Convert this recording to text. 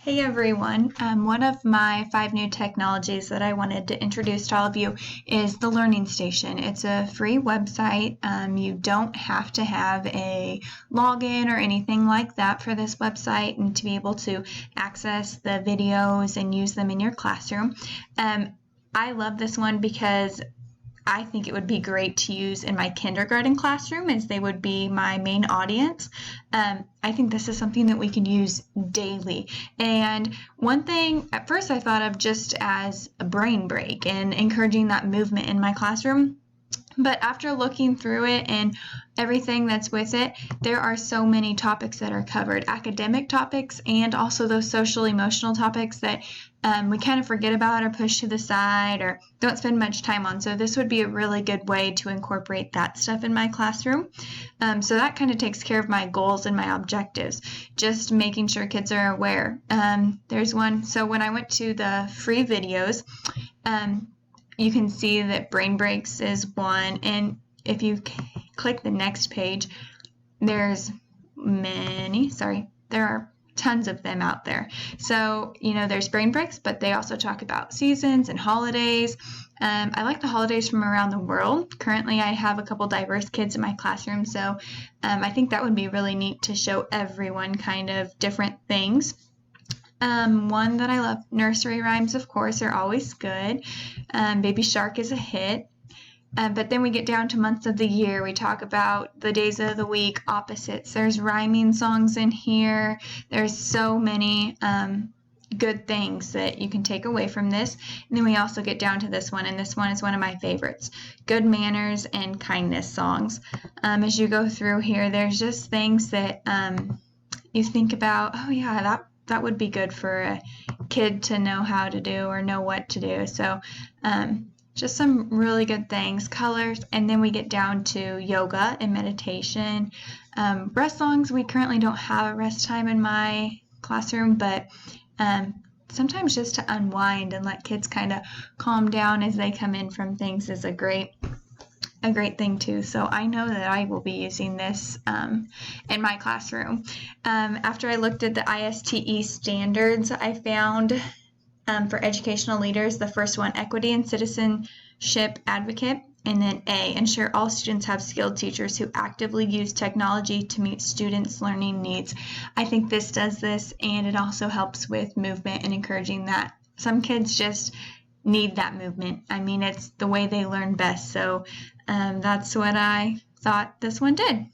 Hey everyone. One of my 5 new technologies that I wanted to introduce to all of you is the Learning Station. It's a free website. You don't have to have a login or anything like that for this website and to be able to access the videos and use them in your classroom. I love this one because I think it would be great to use in my kindergarten classroom, as they would be my main audience. I think this is something that we can use daily. And one thing at first I thought of just as a brain break and encouraging that movement in my classroom. But after looking through it and everything that's with it, there are so many topics that are covered, academic topics and also those social emotional topics that we kind of forget about or push to the side or don't spend much time on. So this would be a really good way to incorporate that stuff in my classroom. So that kind of takes care of my goals and my objectives, just making sure kids are aware. There's one. So when I went to the free videos, you can see that brain breaks is one, and if you click the next page, there are tons of them out there. So, there's brain breaks, but they also talk about seasons and holidays. I like the holidays from around the world. Currently, I have a couple diverse kids in my classroom, so I think that would be really neat to show everyone kind of different things. One that I love, Nursery Rhymes, of course, are always good. Baby Shark is a hit. But then we get down to months of the year. We talk about the days of the week, opposites. There's rhyming songs in here. There's so many good things that you can take away from this. And then we also get down to this one, and this one is one of my favorites, good manners and kindness songs. As you go through here, there's just things that you think about, oh yeah, that would be good for a kid to know how to do or know what to do. So just some really good things, colors, and then we get down to yoga and meditation. Rest songs, we currently don't have a rest time in my classroom, but sometimes just to unwind and let kids kind of calm down as they come in from things is a great thing too. So I know that I will be using this in my classroom. After I looked at the ISTE standards, I found for educational leaders, the first one, equity and citizenship advocate, and then A, ensure all students have skilled teachers who actively use technology to meet students' learning needs. I think this does this, and it also helps with movement and encouraging that. Some kids just need that movement. I mean, it's the way they learn best. So that's what I thought this one did.